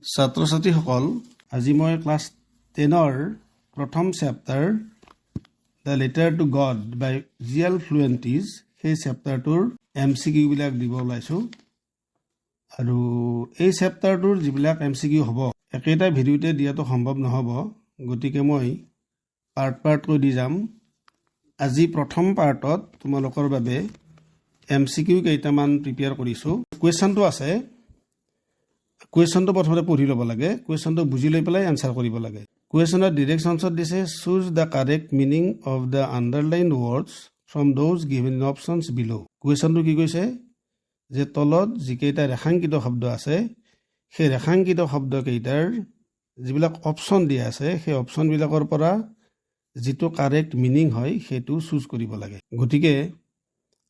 ছাত্ৰ-ছাত্ৰীসকল, আজি মই ক্লাছ 10ৰ প্ৰথম chapter the letter to God by GL Fuentes সেই চেপ্টাৰটোৰ MCQ বিলাক দিব ওলাইছোঁ। আৰু এই চেপ্টাৰটোৰ যিবিলাক MCQ হ'ব একেটা ভিডিঅ'তে দিয়াটো সম্ভৱ নহ'ব, গতিকে মই পাৰ্ট দি যাম। আজি প্ৰথম পাৰ্টত তোমালোকৰ বাবে MCQ কেইটামান প্ৰিপেয়াৰ কৰিছোঁ। কুৱেশ্যনটো আছে, কুৱেশ্যনটো প্ৰথমতে পঢ়ি ল'ব লাগে, কুৱেশ্যনটো বুজি লৈ পেলাই এনচাৰ কৰিব লাগে। কুৱেশ্যনৰ ডিৰেকশ্যনছত দিছে choose the correct meaning of the underlined words from those given in options below'. কুৱেশ্যনটো কি কৈছে যে তলত যিকেইটা ৰেখাংকিত শব্দ আছে সেই ৰেখাংকিত শব্দকেইটাৰ যিবিলাক অপশ্যন দিয়া আছে সেই অপশ্যনবিলাকৰ পৰা যিটো কাৰেক্ট মিনিং হয় সেইটো চুজ কৰিব লাগে। গতিকে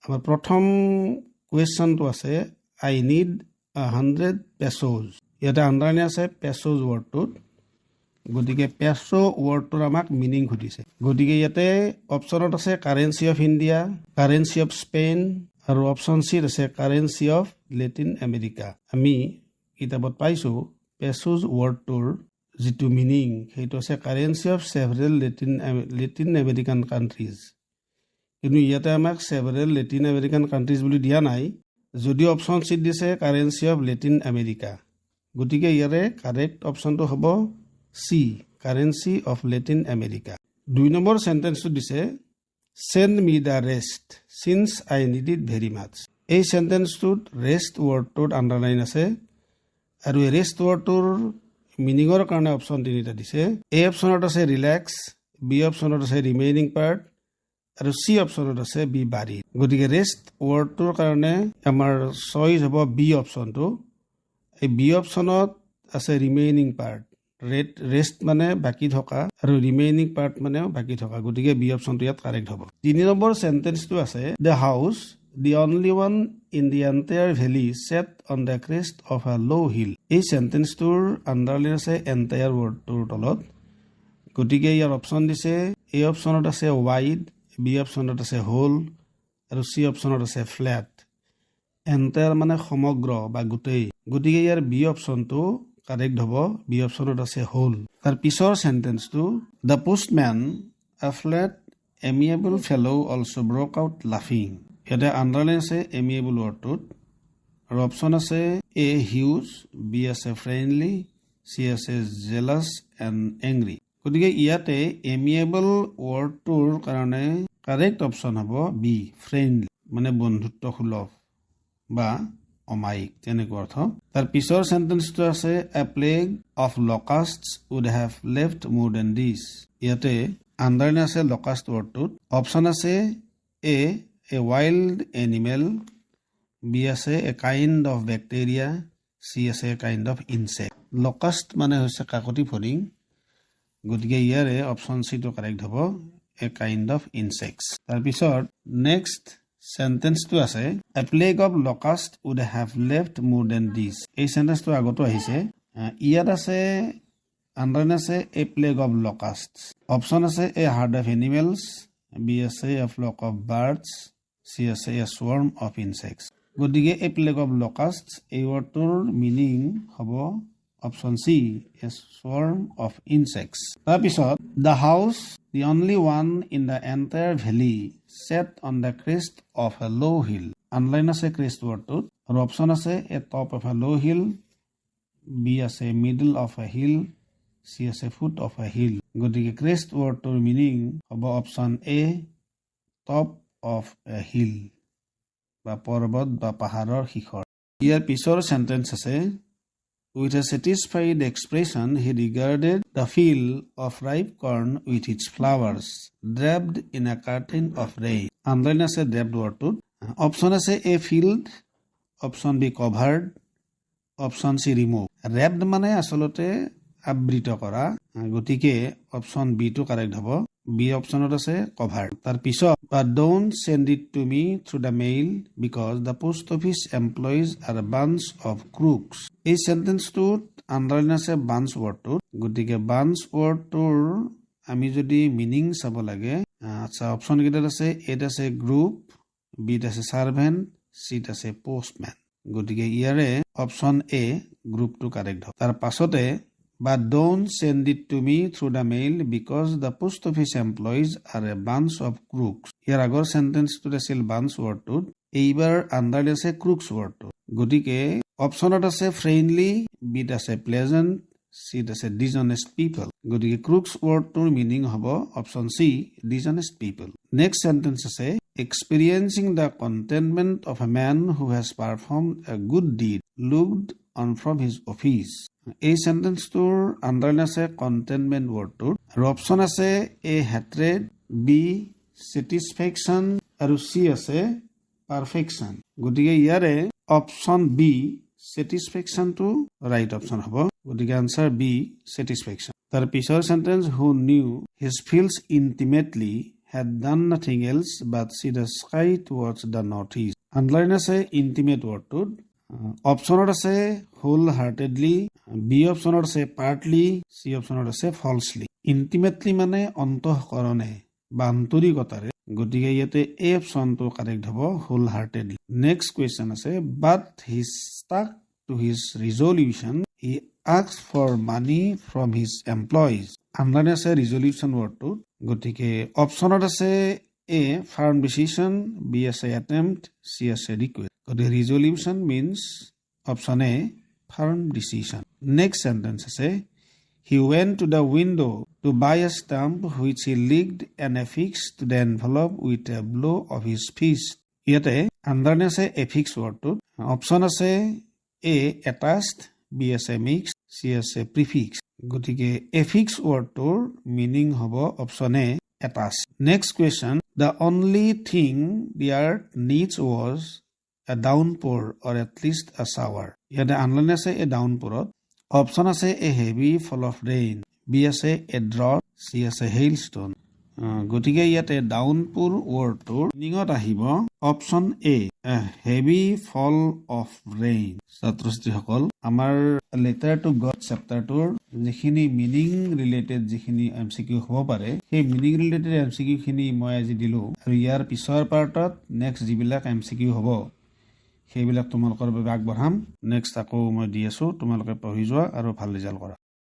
আমাৰ প্ৰথম কুৱেশ্যনটো আছে আই নিড 100 pesos। ইয়াতে আণ্ডাৰলাইন আছে পেছ'জ ৱৰ্ডটোত, গতিকে পেছ' ৱৰ্ডটোৰ আমাক মিনিং সুধিছে। গতিকে ইয়াতে অপশ্যনত আছে currency of India, currency of Spain, আৰু অপশ্যন চিত আছে কাৰেঞ্চি অফ লেটিন আমেৰিকা। আমি কিতাপত পাইছোঁ পেছ'জ ৱৰ্ডটোৰ যিটো মিনিং সেইটো আছে currency of several Latin American countries, কিন্তু ইয়াতে আমাক ছেভাৰেল লেটিন আমেৰিকান কাণ্ট্ৰিজ বুলি দিয়া নাই, যদিও অপশ্যন চিট দিছে কাৰেঞ্চি অফ লেটিন আমেৰিকা। গতিকে ইয়াৰে কাৰেক্ট অপশ্যনটো হ'ব C, currency of Latin America. 2 number চেণ্টেন্সটো দিছে send me the rest since I need it very much. এই চেণ্টেন্সটোত ৰেষ্ট ৱৰ্ডটোত আণ্ডাৰলাইন আছে, আৰু এই ৰেষ্ট ৱৰ্ডটোৰ মিনিঙৰ কাৰণে অপশ্যন 3টা দিছে। এ অপশ্যনত আছে ৰিলেক্স, বি অপশ্যনত আছে ৰিমেইনিং পাৰ্ট, আৰু চি অপশ্যনত আছে বি বাৰী। গতিকে ৰেষ্ট ৱৰ্ডটোৰ কাৰণে আমাৰ চইচ হ'ব বি অপশ্যনটো। এই বি অপশ্যনত আছে ৰিমেইনিং পাৰ্ট, ৰেষ্ট মানে বাকী থকা আৰু ৰিমেইনিং পাৰ্ট মানে বাকী থকা, গতিকে বি অপশ্যনটো ইয়াত কাৰেক্ট হ'ব। 3 নম্বৰ চেণ্টেন্সটো আছে the house the only one in the entire valley set on the crest of a low' hill. এই চেণ্টেন্সটোৰ আণ্ডাৰলাইন আছে এণ্টায়াৰ ৱৰ্ডটোৰ তলত, গতিকে ইয়াৰ অপশ্যন দিছে এ অপশ্যনত আছে ৱাইড, বি অপশ্যনত আছে হোল, আৰু চি অপশ্যনত আছে ফ্লেট। এণ্টায়াৰ মানে সমগ্ৰ বা গোটেই, গতিকে ইয়াৰ বি অপশ্যনটো কাৰেক্ট হ'ব। বি অপশ্যনত আছে হোল। তাৰ পিছৰ চেণ্টেন্সটো দ্য পোষ্টমেন আ ফ্লেট এমিয়েবল ফেলো অলছ' ব্ৰক আউট লাফিং। ইয়াতে আণ্ডাৰলাইন আছে এমিয়েবল ৱৰ্ডটোত, আৰু অপশ্যন আছে এ হিউজ, বি আছে ফ্ৰেণ্ডলি, চি আছে জেলাছ এণ্ড এংগ্ৰি। গতিকে ইয়াতে এমিয়েবল ৱৰ্ডটোৰ কাৰণে কাৰেক্ট অপশ্যন হ'ব বি, ফ্ৰেণ্ডলি, মানে বন্ধুত্ব সুলভ বা অমায়িক তেনেকুৱা অৰ্থ। তাৰ পিছৰ চেণ্টেন্সটো আছে a plague of locusts would have left more than this. ইয়াতে আণ্ডাৰলাইন আছে লকাষ্ট ৱৰ্ডটোত, অপশ্যন আছে এ ৱাইল্ড এনিমেল, বি আছে a kind of bacteria, C আছে a kind of insect. Locust মানে হৈছে কাকতি ফৰিং, গতিকে ইয়াৰে অপশ্যন চিটো কাৰেক্ট হ'ব, এ কাইণ্ড অফ ইনচেক্টছ। তাৰপিছত নেক্সট চেণ্টেন্সটো আছে a plague of locust would have left more than this. এই চেণ্টেন্সটো আগতো আহিছে। ইয়াত আছে আণ্ডাৰলাইন আছে a plague of locust, option আছে a herd of animals, B আছে a flock of birds, C আছে এ স্বৰ্ম অফ ইনচেক্টছ। গতিকে এ প্লেগ অফ লকাষ্ট এই ৱৰ্ডটোৰ মিনিং হ'ব option C, a swarm of insects. তাৰপিছত the house the only one in the entire valley set on the crest of a low' hill. Underlined আছে crest ৱৰ্ডটোত, আৰু option আছে a top of a low' hill, B আছে middle of a hill, C আছে foot of a hill. গতিকে crest ৱৰ্ডটোৰ meaning হ'ব option A, top of a hill বা পৰ্বত বা পাহাৰৰ শিখৰ। ইয়াৰ পিছৰ চেণ্টেন্স আছে with a satisfied expression he regarded the field of ripe corn with its flowers draped in a curtain of rain. Underline আছে draped wordটোত, অপশ্যন আছে a field, option B covered, option C remove। wrapped মানে আচলতে আবৃত কৰা, গতিকে option B টো correct হ'ব। বি অপশ্যনত আছে কভাৰ্ড। তাৰ পিছত don't send it to me through the mail because the post office employees are bunch of crooks. এই চেণ্টেন্সটোত আণ্ডাৰলাইন আছে বাঞ্চ ৱৰ্ডটোত, গতিকে বাঞ্চ ৱৰ্ডটোৰ আমি যদি মিনিং চাব লাগে, আচ্ছা অপশ্যন কেইটাত আছে এত আছে গ্ৰুপ, বিত আছে ছাৰ্ভেণ্ট, চিত আছে পোষ্টমেন। গতিকে ইয়াৰে অপশ্যন এ গ্ৰুপটো কাৰেক্ট হ'ব তাৰ পাছতে But don't send it to me through the mail because the post office employees are a bunch of crooks. ইয়াৰ আগৰ চেণ্টেন্সটোত আছিল bunch wordটোত এইবাৰ আণ্ডাৰলাইন আছে crooks wordটো গতিকে অপশ্যনত আছে friendly বিত আছে pleasant চিত আছে dishonest people গতিকে crooks wordটোৰ মিনিং হ'ব option C dishonest people. Next sentence আছে experiencing the contentment of a man who has performed a good deed looked on from his office. এই চেণ্টেন্সটোৰ আণ্ডাৰলাইন আছে কণ্টেইনমেণ্ট ৱৰ্ডটোৰ আৰু অপশ্যন আছে A hatred B satisfaction আৰু C আছে perfection গতিকে ইয়াৰে option B ছেটিছফেকশ্যনটো ৰাইট অপশ্যন হ'ব গতিকে আনচাৰ বি ছেটিছফেকশ্যন তাৰ পিছৰ sentence who knew his fields intimately had done nothing else but see the sky towards the northeast. Underline আছে ইণ্টিমেট ৱৰ্ডটোত অপশ্যনত আছে হোল হাৰ্টেডলি বি অপশ্যনত আছে পাৰ্টলি চি অপশ্যনত আছে ফলছলি ইণ্টিমেটলি মানে অন্তঃকৰণে বা আন্তৰিকতাৰে গতিকে ইয়াতে এ অপশ্যনটো কাৰেক্ট হ'ব হোল হাৰ্টেডলি. নেক্সট কুৱেশ্যন আছে but he stuck to his resolution he asked for money from his employees. Underlined আছে ৰিজলিউশ্যন ৱৰ্ডটোত গতিকে অপশ্যনত আছে এ ফাৰ্ম ডিচিশ্যন বি আছে এটেম্প্ট চি আছে ৰিকুৱেষ্ট গতিকে resolution means option A firm decision. Next sentence আছে he went to the window' to buy a stamp which he licked and affix to the envelope with a blow of his fist. ইয়াতে underlined আছে affix ৱৰ্ডটোত option আছে A attached B আছে mix C আছে prefix গতিকে affix ৱৰ্ডটোৰ meaning হ'ব option A attach. Next question the only thing the earth needs was a downpour or at least a shower. ইয়াতে underlined আছে A ডাউনপ'ৰত option আছে A heavy fall of rain B আছে a drought C আছে hail stone গতিকে ইয়াতে downpour ৱৰ্ডটোৰ মিনিঙত আহিব option A heavy fall of rain. ছাত্ৰ ছাত্ৰীসকল আমাৰ লেটাৰ টু গড চেপ্টাৰটোৰ যিখিনি মিনিং ৰিলেটেড যিখিনি MCQ হ'ব পাৰে সেই মিনিং ৰিলেটেড MCQ খিনি মই আজি দিলো আৰু ইয়াৰ পিছৰ পাৰ্টত নেক্সট যিবিলাক MCQ হ'ব সেইবিলাক তোমালোকৰ বাবে আগবঢ়াম. নেক্সট আকৌ মই দি আছো তোমালোকে পঢ়ি যোৱা আৰু ভাল ৰিজাল্ট কৰা.